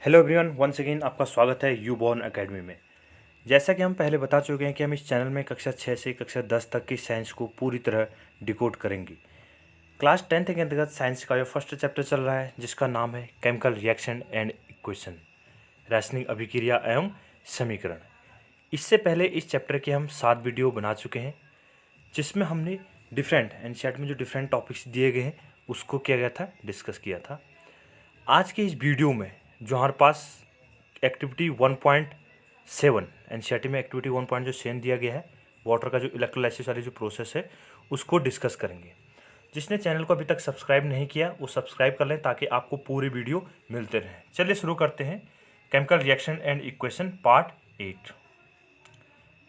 Hello everyone, once again आपका स्वागत है यू बॉर्न एकेडमी में। जैसा कि हम पहले बता चुके हैं कि हम इस चैनल में कक्षा 6 से कक्षा 10 तक की साइंस को पूरी तरह डिकोड करेंगे। क्लास 10th के अंतर्गत साइंस का जो फर्स्ट चैप्टर चल रहा है जिसका नाम है केमिकल रिएक्शन एंड इक्वेशन, रासायनिक अभिक्रिया एवं समीकरण। इससे पहले इस चैप्टर के हम 7 वीडियो बना चुके हैं जिसमें हमने डिफरेंट एनसीईआरटी में जो डिफरेंट टॉपिक्स दिए गए हैं उसको किया गया था, डिस्कस किया था। आज के इस वीडियो में जो हमारे पास एक्टिविटी 1.7 एनसीईआरटी में एक्टिविटी 1.7 दिया गया है, वाटर का जो इलेक्ट्रोलाइसिस वाली जो प्रोसेस है उसको डिस्कस करेंगे। जिसने चैनल को अभी तक सब्सक्राइब नहीं किया वो सब्सक्राइब कर लें ताकि आपको पूरे वीडियो मिलते रहें। चलिए शुरू करते हैं। Chemical reaction and equation part 8,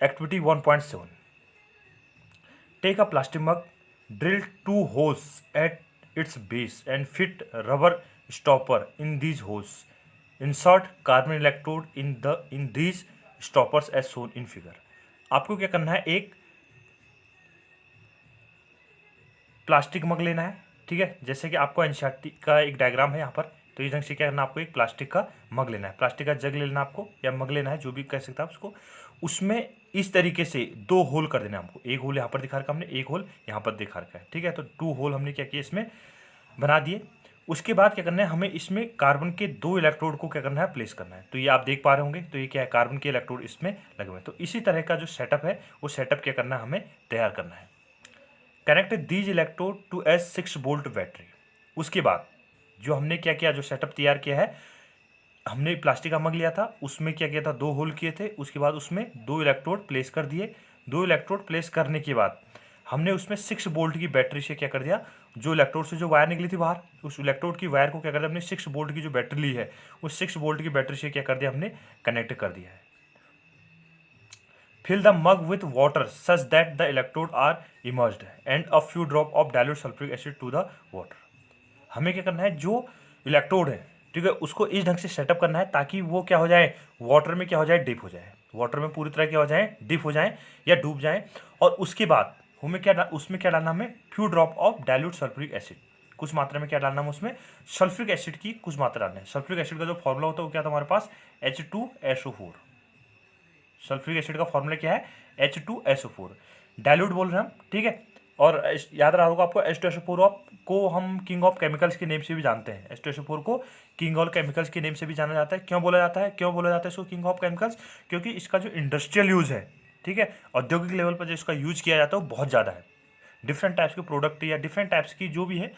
activity 1.7। Take a plastic mug, drill 2 holes at its base and fit rubber stopper in these holes. Insert carbon electrode in these stoppers as shown in figure. आपको क्या करना है, एक plastic मग लेना है, ठीक है। जैसे कि आपको एनसीईआरटी का एक डायग्राम है यहाँ पर, तो इस ढंग से क्या करना है, आपको एक प्लास्टिक का मग लेना है, प्लास्टिक का जग लेना आपको या मग लेना है, जो भी कह सकता है उसको। उसमें इस तरीके से 2 होल कर देना है हमको। एक होल यहाँ पर दिखा रखा हमने, एक होल यहाँ पर दिखा रखा है, ठीक है। तो 2 होल हमने क्या किया, इसमें बना दिए। उसके बाद क्या करना है, हमें इसमें कार्बन के 2 इलेक्ट्रोड को क्या करना है, प्लेस करना है। तो ये आप देख पा रहे होंगे, तो ये क्या है, कार्बन के इलेक्ट्रोड इसमें लगे हुए हैं। तो इसी तरह का जो सेटअप है वो सेटअप क्या करना है, हमें तैयार करना है। Connect these electrode to S 6 volt battery. उसके बाद जो हमने क्या किया, जो सेटअप तैयार किया है, हमने प्लास्टिक का मग लिया था, उसमें क्या किया था, 2 होल किए थे। उसके बाद उसमें 2 इलेक्ट्रोड प्लेस कर दिए। 2 इलेक्ट्रोड प्लेस करने के बाद हमने उसमें 6 वोल्ट की बैटरी से क्या कर दिया, जो इलेक्ट्रोड से जो वायर निकली थी बाहर, उस इलेक्ट्रोड की वायर को क्या कर दिया हमने, 6 वोल्ट की जो बैटरी ली है उस 6 वोल्ट की बैटरी से क्या कर दिया, हमने कनेक्ट कर दिया है। Fill the mug with water such that the electrodes are immersed and a few drop of dilute sulfuric acid to the water. हमें क्या करना है, जो इलेक्ट्रोड है, ठीक है, उसको इस ढंग से सेटअप करना है ताकि वो क्या हो जाए, वाटर में क्या हो जाए, डिप हो जाए, वाटर में पूरी तरह क्या हो जाए, डिप हो जाए या डूब जाए। और उसके बाद हमें क्या उसमें क्या डालना, हमें few drop of dilute sulphuric acid, कुछ मात्रा में क्या डालना है, उसमें सल्फ्यूरिक एसिड की कुछ मात्रा डालना है। सल्फ्यूरिक एसिड का जो फॉर्मूला होता है वो क्या था हमारे पास, H2SO4। सल्फ्यूरिक एसिड का फॉर्मूला क्या है, H2SO4। डाइल्यूट बोल रहे हैं हम, ठीक है। और याद रहा होगा आपको, H2SO4 को हम किंग ऑफ केमिकल्स के नेम से भी जानते हैं। H2SO4 को किंग ऑफ केमिकल्स के नेम से भी जाना जाता है। क्यों बोला जाता है, इसको किंग ऑफ केमिकल्स, क्योंकि इसका जो इंडस्ट्रियल यूज़ है, ठीक है, औद्योगिक लेवल पर जो इसका यूज़ किया जाता है वो बहुत ज़्यादा है। डिफरेंट टाइप्स के प्रोडक्ट या डिफरेंट टाइप्स की जो भी है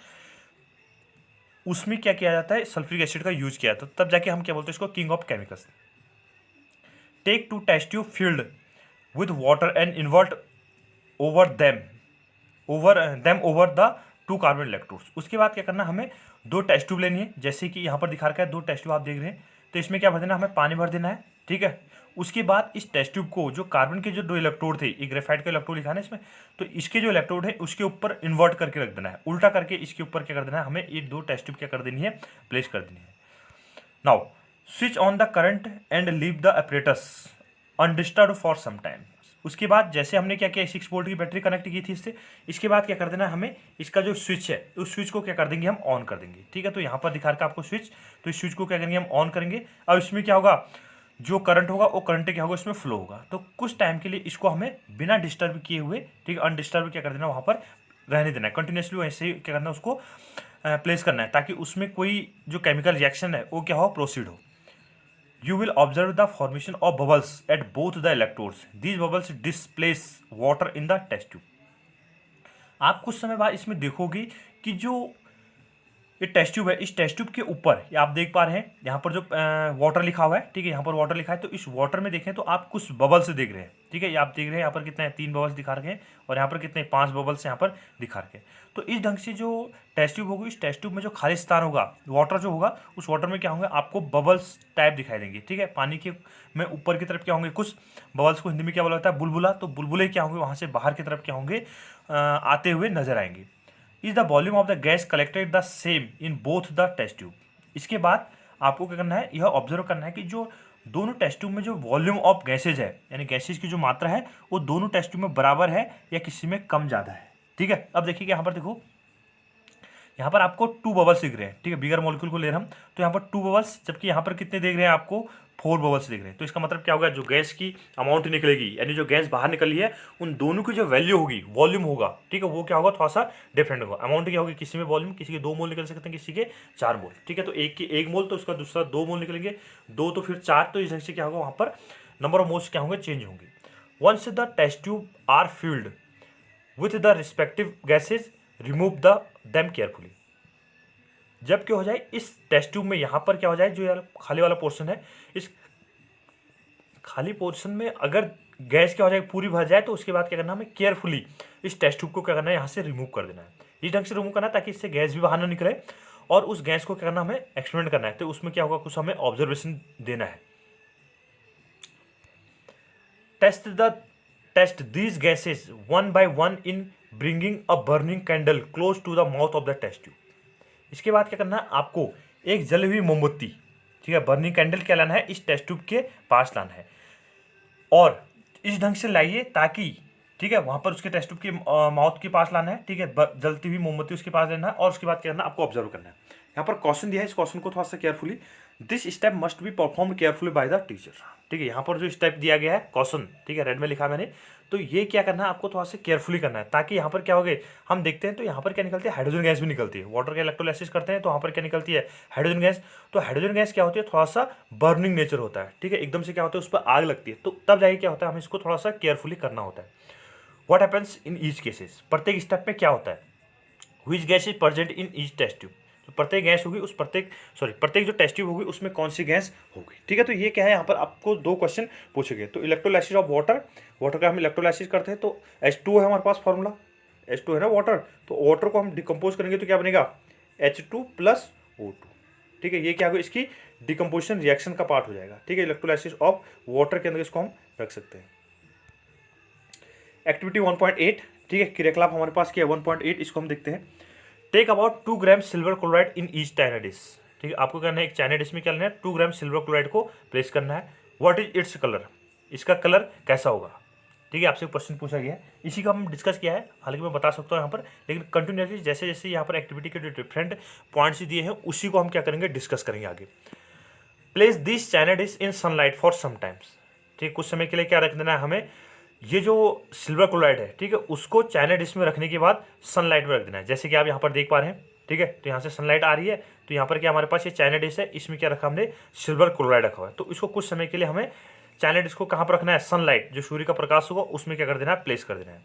उसमें क्या किया जाता है, सल्फ्यूरिक एसिड का यूज़ किया जाता है, तब जाके हम क्या बोलते हैं इसको, king of chemicals. Take 2 test tube filled with water and invert over over the 2 carbon electrodes. उसके बाद क्या करना, हमें 2 टेस्ट ट्यूब लेनी है, जैसे कि यहाँ पर दिखा रखा है 2 टेस्ट ट्यूब आप देख रहे हैं। तो इसमें क्या भर देना, हमें पानी भर देना है, ठीक है। उसके बाद इस टेस्ट ट्यूब को, जो कार्बन के जो 2 इलेक्ट्रोड थे, एक ग्रेफाइट का इलेक्ट्रोड लिखा है ना इसमें, तो इसके जो इलेक्ट्रोड है उसके ऊपर इन्वर्ट करके रख देना है, उल्टा करके इसके ऊपर क्या कर देना है, हमें ये 2 टेस्ट ट्यूब क्या कर देनी है, प्लेस कर देनी है। Now switch on the current and leave the apparatus undisturb for some time. उसके बाद जैसे हमने क्या किया, 6 वोल्ट की बैटरी कनेक्ट की थी इससे, इसके बाद क्या कर देना है, हमें इसका जो स्विच है उस स्विच को क्या कर देंगे, हम ऑन कर देंगे, ठीक है। तो यहाँ पर दिखा रखा आपको स्विच, तो इस स्विच को क्या करेंगे, हम ऑन करेंगे। अब इसमें क्या होगा, जो करंट होगा वो करंट क्या होगा, इसमें फ्लो होगा। तो कुछ टाइम के लिए इसको हमें बिना डिस्टर्ब किए हुए, ठीक है, अनडिस्टर्ब क्या कर देना, वहाँ पर रहने देना है, कंटिन्यूसली वैसे ही क्या करना है, उसको प्लेस करना है, ताकि उसमें कोई जो केमिकल रिएक्शन है वो क्या हो, प्रोसीड हो। You will observe the formation of bubbles at both the electrodes. These bubbles displace water in the test tube. आप कुछ समय बाद इसमें देखोगे कि जो ये टेस्ट ट्यूब है, इस टेस्ट ट्यूब के ऊपर ये आप देख पा रहे हैं, यहाँ पर जो वाटर लिखा हुआ है, ठीक है, यहाँ पर वाटर लिखा है। तो इस वाटर में देखें तो आप कुछ बबल्स देख रहे हैं, ठीक है, ये आप देख रहे हैं यहाँ पर कितने 3 बबल्स दिखा रखे हैं, और यहाँ पर कितने 5 बबल्स यहाँ पर दिखा रखे हैं। तो इस ढंग से जो टेस्ट ट्यूब होगी, इस टेस्ट ट्यूब में जो खाली स्थान होगा, वाटर जो होगा, उस वाटर में क्या होंगे, आपको बबल्स टाइप दिखाई देंगे, ठीक है। पानी के में ऊपर की तरफ क्या होंगे, कुछ बबल्स को हिंदी में क्या बोला जाता है, बुलबुला। तो बुलबुले क्या होंगे, वहाँ से बाहर की तरफ क्या होंगे, आते हुए नजर आएंगे। Is the volume of the gas collected the same in both the test tube. इसके बाद आपको क्या करना है, यह ऑब्जर्व करना है कि जो दोनों टेस्ट ट्यूब में जो वॉल्यूम ऑफ गैसेज है, यानी गैसेज की जो मात्रा है वो दोनों टेस्ट ट्यूब में बराबर है या किसी में कम ज़्यादा है, ठीक है। अब देखिए यहाँ पर देखो, यहाँ पर आपको 2 बबल्स दिख रहे हैं, ठीक है, बिगर मॉलिक्यूल को ले रहे हम, तो यहाँ पर 2 बबल्स, जबकि यहाँ पर कितने दिख रहे हैं आपको 4 बबल्स दिख रहे हैं। तो इसका मतलब क्या होगा, जो गैस की अमाउंट निकलेगी, यानी जो गैस बाहर निकली है, उन दोनों की जो वैल्यू होगी, वॉल्यूम होगा, ठीक है, वो क्या होगा, थोड़ा सा डिफरेंट होगा। अमाउंट क्या होगी, किसी में वॉल्यूम, किसी के 2 मोल निकल सकते हैं, किसी के 4 मोल, ठीक है। तो एक की 1 मोल, तो उसका दूसरा 2 मोल निकलेंगे, 2 तो फिर 4, तो इस ढंग से क्या होगा, वहाँ पर नंबर ऑफ मोल्स क्या होंगे, चेंज होंगे। Once the test tube are filled with the respective gases remove the them carefully. जब क्या हो जाए, इस टेस्ट ट्यूब में यहाँ पर क्या हो जाए, जो यार खाली वाला पोर्शन है, इस खाली पोर्शन में अगर गैस क्या हो जाए, पूरी भर जाए, तो उसके बाद क्या करना, हमें केयरफुली इस टेस्ट ट्यूब को क्या करना है, यहाँ से रिमूव कर देना है। इस ढंग से रिमूव करना है ताकि इससे गैस भी बाहर ना निकले, और उस गैस को क्या करना, हमें एक्सपेरिमेंट करना है। तो उसमें क्या होगा, कुछ हमें ऑब्जर्वेशन देना है। Test these gases one by one in bringing a burning candle close to the mouth of the test tube. इसके बाद क्या करना है, आपको एक जली हुई मोमबत्ती, ठीक है, बर्निंग कैंडल क्या लाना है, इस टेस्ट ट्यूब के पास लाना है, और इस ढंग से लाइए ताकि, ठीक है, वहां पर उसके टेस्ट ट्यूब के माउथ के पास लाना है, ठीक है, जलती हुई मोमबत्ती उसके पास लेना है, और उसके बाद क्या करना है, आपको ऑब्जर्व करना है। यहाँ पर क्वेश्चन दिया है, इस क्वेश्चन को थोड़ा सा carefully, this step must be perform carefully by the teacher, ठीक है। यहाँ पर जो स्टेप दिया गया है क्वेश्चन, ठीक है, रेड में लिखा मैंने, तो ये क्या करना है, आपको थोड़ा सा केयरफुली करना है, ताकि यहाँ पर क्या हो गए, हम देखते हैं तो यहाँ पर क्या निकलती है, हाइड्रोजन गैस भी निकलती है। वाटर का इलेक्ट्रोलाइसिस करते हैं तो यहाँ पर क्या निकलती है, हाइड्रोजन गैस। तो हाइड्रोजन गैस क्या होती है, थोड़ा सा बर्निंग नेचर होता है, ठीक है, एकदम से क्या होता है, उस पर आग लगती है, तो तब जाके क्या होता है, हमें इसको थोड़ा सा केयरफुली करना होता है। What happens in each cases, प्रत्येक स्टेप में क्या होता है, which gas is present in each test tube, तो प्रत्येक गैस होगी, उस प्रत्येक जो टेस्ट ट्यूब होगी उसमें कौन सी गैस होगी, ठीक है। तो ये क्या है, यहाँ पर आपको 2 क्वेश्चन पूछे गए। तो इलेक्ट्रोलाइसिस ऑफ वाटर का हम इलेक्ट्रोलाइसिस करते हैं, तो H2 है हमारे पास फॉर्मूला, H2 है ना वाटर, तो वाटर को हम डिकम्पोज करेंगे तो क्या बनेगा, H2 + O2, ठीक है। ये क्या होगा, इसकी डिकम्पोजिशन रिएक्शन का पार्ट हो जाएगा, ठीक है। इलेक्ट्रोलाइसिस ऑफ वाटर के अंदर इसको हम रख सकते हैं। एक्टिविटी 1.8, ठीक है, क्रियाकलाप हमारे पास क्या है 1.8, इसको हम देखते हैं। Take about 2 gram silver chloride in each china dish, ठीक है। आपको करना है, एक चाइना डिश में क्या लेना है, 2 ग्राम सिल्वर क्लोराइड को प्लेस करना है। व्हाट इज इट्स कलर, इसका कलर कैसा होगा, ठीक है, आपसे क्वेश्चन पूछा गया है, इसी का हम डिस्कस किया है, हालांकि मैं बता सकता हूँ यहाँ पर, लेकिन कंटिन्यूसली जैसे जैसे यहाँ पर एक्टिविटी के जो डिफरेंट पॉइंट्स दिए हैं उसी को हम क्या करेंगे, डिस्कस करेंगे आगे। Place this china dish in sunlight for some times, ठीक, कुछ समय के लिए क्या रख देना है हमें, ये जो सिल्वर क्लोराइड है, ठीक है, उसको चाइना डिश में रखने के बाद सनलाइट में रख देना है, जैसे कि आप यहाँ पर देख पा रहे हैं, ठीक है। तो यहाँ से सनलाइट आ रही है, तो यहाँ पर क्या हमारे पास ये चाइना डिश है, इसमें क्या रखा हमने, सिल्वर क्लोराइड रखा हुआ है। तो इसको कुछ समय के लिए हमें चाइना डिश को कहाँ पर रखना है, सनलाइट, जो सूर्य का प्रकाश होगा उसमें क्या कर देना है, प्लेस कर देना है।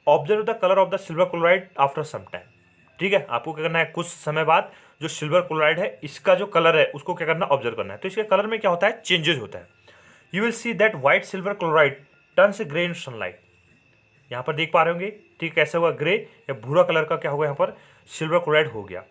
Observe the colour of the silver chloride after some time, ठीक है, आपको क्या करना है, कुछ समय बाद जो सिल्वर क्लोराइड है इसका जो कलर है उसको क्या करना, ऑब्जर्व करना है। तो इसके कलर में क्या होता है, चेंजेस होता है। You will see that white silver chloride turns grey in sunlight, यहाँ पर देख पा रहे होंगे, ठीक, कैसे होगा, ग्रे या भूरा कलर का क्या होगा, यहाँ पर सिल्वर क्लोराइड हो गया।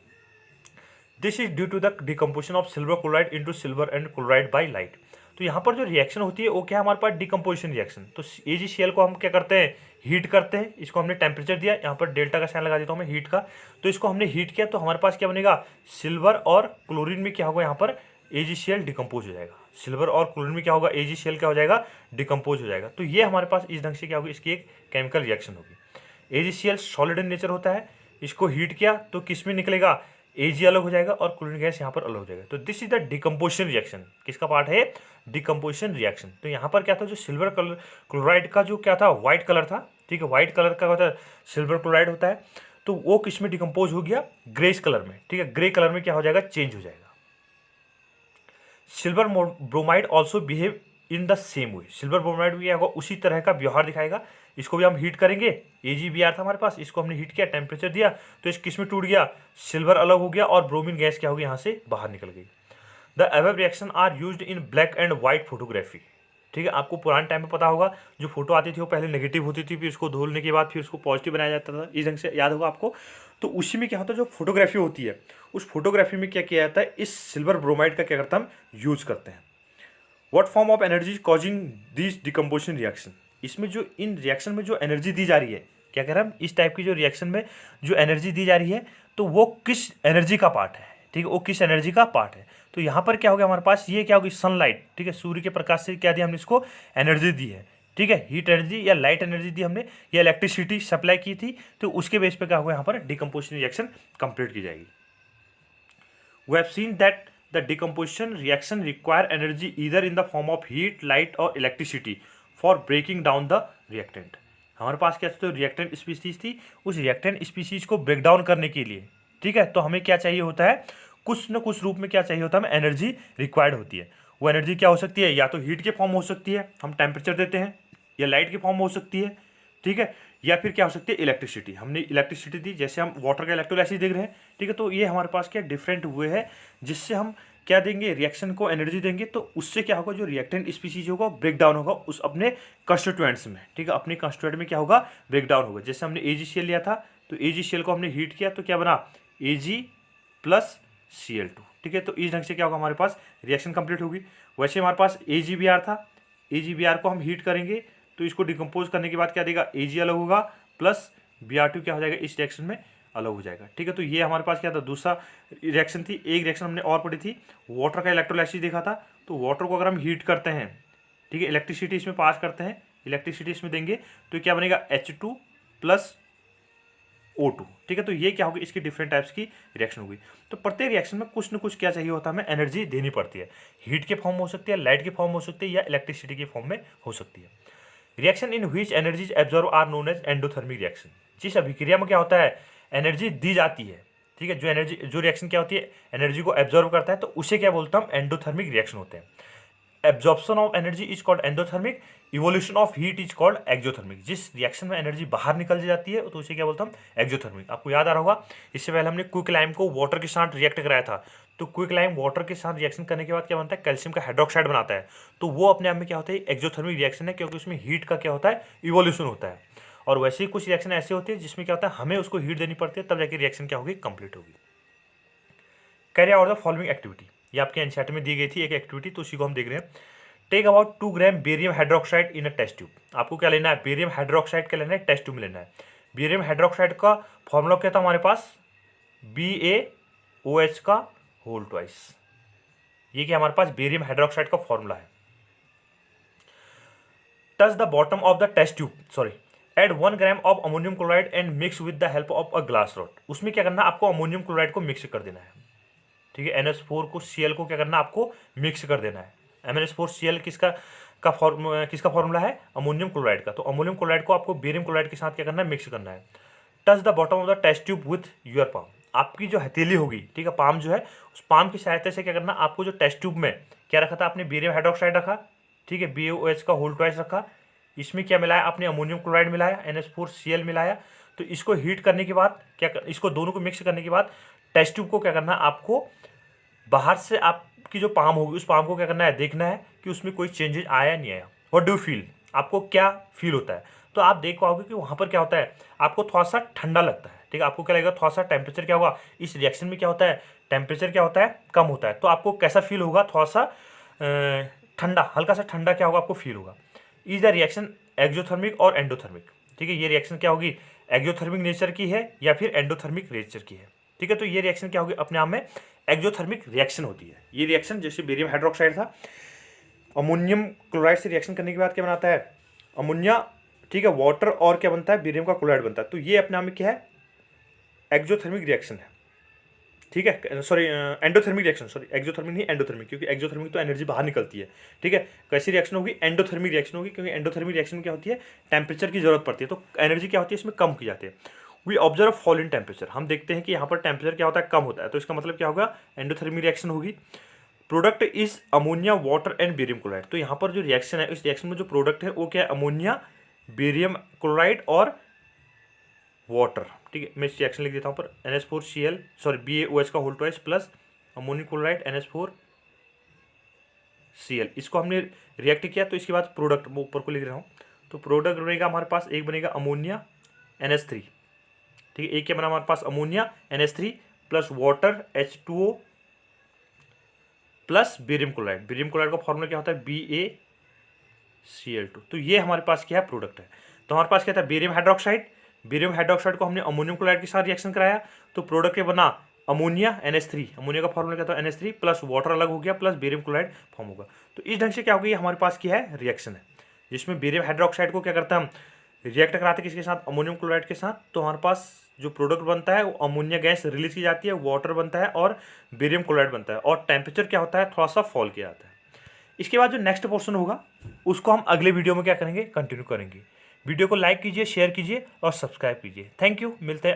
This is due to the decomposition of silver chloride into silver and chloride by light. तो यहाँ पर जो रिएक्शन होती है वो क्या है, हमारे पास डिकम्पोजिशन रिएक्शन। तो AgCl को हम क्या करते हैं, हीट करते हैं, इसको हमने टेम्परेचर दिया, यहाँ पर डेल्टा का साइन लगा देता हूँ मैं हीट का, तो इसको हमने हीट किया, तो हमारे पास क्या बनेगा, सिल्वर और क्लोरीन में क्या होगा, यहाँ पर AgCl डिकम्पोज हो जाएगा, सिल्वर और क्लोरीन में क्या होगा, AgCl क्या हो जाएगा, डिकम्पोज हो जाएगा। तो ये हमारे पास इस ढंग से क्या होगी, इसकी एक केमिकल रिएक्शन होगी। AgCl सॉलिड इन नेचर होता है, इसको हीट किया तो किस में निकलेगा, Ag अलग हो जाएगा और क्लोरीन गैस यहाँ पर अलग हो जाएगा। तो this is the decomposition reaction, किसका पार्ट है, डिकम्पोजिशन रिएक्शन। तो यहाँ पर क्या था, जो सिल्वर क्लोराइड का जो क्या था, व्हाइट कलर था, ठीक है, व्हाइट कलर का होता है सिल्वर क्लोराइड होता है, तो वो किस में डिकम्पोज हो गया, ग्रेस कलर में, ठीक है, ग्रे कलर में क्या हो जाएगा, चेंज हो जाएगा। Silver bromide also behave in the same way, silver bromide भी क्या होगा, उसी तरह का व्यवहार दिखाएगा। इसको भी हम हीट करेंगे, AgBr था हमारे पास, इसको हमने हीट किया, टेम्परेचर दिया, तो इस किस में टूट गया, सिल्वर अलग हो गया और ब्रोमीन गैस क्या होगी, यहाँ से बाहर निकल गई। The above reaction are used in black and white photography, ठीक है। आपको पुराने टाइम में पता होगा, जो फोटो आती थी वो पहले नेगेटिव होती थी, फिर उसको धुलने के बाद फिर उसको पॉजिटिव बनाया जाता था, इस ढंग से याद होगा आपको। तो उसी में क्या होता है, जो फोटोग्राफी होती है, उस फोटोग्राफी में क्या किया जाता है, इस सिल्वर ब्रोमाइड का क्या करता है, हम यूज करते हैं। What form of energy causing this decomposition reaction, इसमें जो इन रिएक्शन में जो एनर्जी दी जा रही है, क्या कह रहे हैं हम, इस टाइप की जो रिएक्शन में जो एनर्जी दी जा रही है, तो वो किस एनर्जी का पार्ट है, ठीक है, वो किस एनर्जी का पार्ट है। तो यहाँ पर क्या हो गया हमारे पास, ये क्या होगी, सनलाइट, ठीक है, सूर्य के प्रकाश से क्या दिया हमने इसको, एनर्जी दी है। ठीक है, हीट एनर्जी या लाइट एनर्जी दी हमने या इलेक्ट्रिसिटी सप्लाई की थी, तो उसके बेस पे क्या होगा, यहाँ पर डिकम्पोजिशन रिएक्शन कंप्लीट की जाएगी। We have seen that the decomposition reaction require energy either in the form of heat, light or electricity for breaking down the reactant। हमारे पास क्या तो रिएक्टेंट स्पीसीज थी, उस रिएक्टेंट स्पीसीज को ब्रेक डाउन करने के लिए, ठीक है, तो हमें क्या चाहिए होता है, कुछ न कुछ रूप में क्या चाहिए होता है, हमें एनर्जी रिक्वायर्ड होती है। वो एनर्जी क्या हो सकती है, या तो हीट के फॉर्म हो सकती है, हम टेम्परेचर देते हैं, या लाइट के फॉर्म हो सकती है, ठीक है, या फिर क्या हो सकती है इलेक्ट्रिसिटी। हमने इलेक्ट्रिसिटी दी, जैसे हम वाटर का इलेक्ट्रोलाइसिस देख रहे हैं, ठीक है, तो ये हमारे पास क्या डिफरेंट हुए हैं, जिससे हम क्या देंगे, रिएक्शन को एनर्जी देंगे, तो उससे क्या होगा, जो रिएक्टेंट स्पीसीज होगा ब्रेक डाउन होगा उस अपने कंस्टिट्यूएंट्स में, ठीक है, अपने कंस्टिट्यूएंट में क्या होगा, ब्रेक डाउन होगा। जैसे हमने AgCl लिया था, तो AgCl को हमने हीट किया तो क्या बना, Ag प्लस Cl2, ठीक है, तो इस ढंग से क्या होगा, हमारे पास रिएक्शन कंप्लीट होगी। वैसे हमारे पास AgBr था, AgBr को हम हीट करेंगे तो इसको डिकम्पोज करने के बाद क्या देगा, Ag अलग होगा प्लस Br2 क्या हो जाएगा, इस रिएक्शन में अलग हो जाएगा, ठीक है। तो ये हमारे पास क्या था, दूसरा रिएक्शन थी। एक रिएक्शन हमने और पढ़ी थी, वाटर का इलेक्ट्रोलाइसिस देखा था। तो वाटर को अगर हम हीट करते हैं, ठीक है, इलेक्ट्रिसिटी इसमें पास करते हैं, इलेक्ट्रिसिटी इसमें देंगे तो क्या बनेगा, H2 प्लस O2, ठीक है। तो ये क्या होगी, इसकी डिफरेंट टाइप्स की रिएक्शन होगी। तो प्रत्येक रिएक्शन में कुछ न कुछ क्या चाहिए होता है, हमें एनर्जी देनी पड़ती है। हीट के फॉर्म हो सकती है, लाइट के फॉर्म हो सकती है, या इलेक्ट्रिसिटी के फॉर्म में हो सकती है। Reaction in which energies absorb are known as endothermic reaction. जिस अभिक्रिया में क्या होता है, एनर्जी दी जाती है, ठीक है, जो रिएक्शन क्या होती है, एनर्जी को एब्जॉर्ब करता है, तो उसे क्या बोलता हम, एंडोथर्मिक रिएक्शन होते हैं। Absorption of energy is called endothermic, evolution of heat is called exothermic. जिस रिएक्शन में एनर्जी बाहर निकल जाती है तो उसे क्या बोलते हैं, एक्सोथर्मिक। आपको याद आ रहा होगा, इससे पहले हमने क्विकलाइम को वाटर के साथ रिएक्ट कराया था। तो क्विकलाइम वाटर के साथ रिएक्शन करने के बाद क्या बनता है, कैल्शियम का हाइड्रोक्साइड बनाता है। तो वो अपने आप में क्या होता है, एक्सोथर्मिक रिएक्शन है, क्योंकि उसमें हीट का क्या होता है, इवोल्यूशन होता है। और वैसे ही कुछ रिएक्शन ऐसे होते हैं जिसमें क्या होता है, हमें उसको हीट देनी पड़ती है, तब जाके रिएक्शन क्या होगी, कंप्लीट होगी। Carry out the following activity, ये आपके एनसीईआरटी में दी गई थी एक एक्टिविटी, तो उसी को हम देख रहे हैं। Take about 2 gram barium hydroxide in a test tube. आपको क्या लेना है, बेरियम हाइड्रोक्साइड क्या लेना है, टेस्ट ट्यूब में लेना है। बेरियम हाइड्रोक्साइड का फॉर्मूला क्या था हमारे पास, BaOH का होल ट्वाइस। ये क्या हमारे पास बेरियम हाइड्रोक्साइड का फॉर्मूला है। Touch the bottom of the test tube, sorry, add 1 gram of ammonium chloride and mix with the help of a glass rod. उसमें क्या करना है, आपको अमोनियम क्लोराइड को मिक्स कर देना है, ठीक है। NH4 को Cl को क्या करना है, आपको मिक्स कर देना है। MnH4Cl किसका फॉर्मूला है, अमोनियम क्लोराइड का। तो अमोनियम क्लोराइड को आपको बेरियम क्लोराइड के साथ क्या करना है, मिक्स करना है। Touch the bottom of the test tube with your palm. आपकी जो हथेली होगी, ठीक है, पाम जो है, उस पाम की सहायता से क्या करना, आपको जो टेस्ट ट्यूब में क्या रखा था, आपने बेरियम हाइड्रोक्साइड रखा, ठीक है, BaOH का होल ट्वाइस रखा, इसमें क्या मिलाया, आपने अमोनियम क्लोराइड मिलाया, NH4Cl मिलाया। तो इसको हीट करने के बाद इसको दोनों को मिक्स करने के बाद टेस्ट ट्यूब को क्या करना है, आपको बाहर से आपकी जो पाम होगी उस पाम को क्या करना है, देखना है कि उसमें कोई चेंजेस आया नहीं आया। व्हाट डू फील, आपको क्या फील होता है। तो आप देख पाओगे कि वहाँ पर क्या होता है, आपको थोड़ा सा ठंडा लगता है, ठीक है, आपको क्या लगेगा, थोड़ा सा टेम्परेचर क्या होगा, इस रिएक्शन में क्या होता है, टेम्परेचर क्या होता है, कम होता है। तो आपको कैसा फील होगा, थोड़ा सा ठंडा, हल्का सा ठंडा क्या होगा, आपको फील होगा। इज द रिएक्शन एक्सोथर्मिक और एंडोथर्मिक, ठीक है, ये रिएक्शन क्या होगी, एक्सोथर्मिक नेचर की है या फिर एंडोथर्मिक नेचर की है, ठीक है। तो ये रिएक्शन क्या होगी, अपने आप में एक्सोथर्मिक रिएक्शन होती है। ये रिएक्शन जैसे बेरियम हाइड्रोक्साइड था, अमोनियम क्लोराइड से रिएक्शन करने के बाद क्या बनाता है, अमोनिया, ठीक है, वाटर और क्या बनता है, बेरियम का क्लोराइड बनता है। तो ये अपने आप में क्या है, एक्सोथर्मिक रिएक्शन है, ठीक है, sorry endothermic reaction, sorry exothermic नहीं एंडोथर्मिक, क्योंकि एक्सोथर्मिक तो एनर्जी बाहर निकलती है, ठीक है। कैसी रिएक्शन होगी, एंडोथर्मिक रिएक्शन होगी, क्योंकि एंडोथर्मिक रिएक्शन में क्या होती है, टेम्परेचर की जरूरत पड़ती है, तो एनर्जी क्या होती है, इसमें कम की जाती है। We observe fall in temperature, हम देखते हैं कि यहाँ पर टेम्परेचर क्या होता है, कम होता है। तो इसका मतलब क्या होगा, एंडोथर्मिक रिएक्शन होगी। Product is ammonia water and barium chloride. तो यहाँ पर जो रिएक्शन है, इस रिएक्शन में जो प्रोडक्ट है वो क्या है, अमोनिया, बेरियम क्लोराइड और वाटर, ठीक है। मैं इस रिएक्शन लिख देता हूँ पर NH4Cl, सॉरी BaOH का whole twice plus ammonium chloride NH4Cl, इसको हमने रिएक्ट किया। तो इसके बाद प्रोडक्ट मैं ऊपर को लिख रहा हूँ। तो प्रोडक्ट बनेगा हमारे पास, एक बनेगा अमोनिया NH3, ठीक है, एक क्या बना हमारे पास, ammonia NH3 plus water H2O plus barium chloride. Barium chloride का फॉर्मूला क्या होता है, BaCl2। तो ये हमारे पास क्या है, प्रोडक्ट है। तो हमारे पास क्या था, बेरियम हाइड्रोक्साइड, बेरियम हाइड्रोक्साइड को हमने अमोनियम क्लोराइड के साथ रिएक्शन कराया, तो प्रोडक्ट के बना अमोनिया NH3। अमोनिया का फॉर्मूला क्या था, NH3 प्लस वाटर अलग हो गया प्लस बेरियम क्लोराइड फॉर्म होगा। तो इस ढंग से क्या होगी, हमारे पास क्या है, रिएक्शन है। जिसमें बेरियम हाइड्रोक्साइड को क्या करता है हम रिएक्ट कराते हैं किसके साथ, अमोनियम क्लोराइड के साथ, तो हमारे पास जो प्रोडक्ट बनता है वो अमोनिया गैस रिलीज की जाती है, वाटर बनता है और बेरियम क्लोराइड बनता है, और टेम्परेचर क्या होता है थोड़ा सा फॉल किया जाता है। इसके बाद जो नेक्स्ट पोर्शन होगा उसको हम अगले वीडियो में क्या करेंगे, कंटिन्यू करेंगे। वीडियो को लाइक कीजिए, शेयर कीजिए और सब्सक्राइब कीजिए। थैंक यू, मिलते हैं।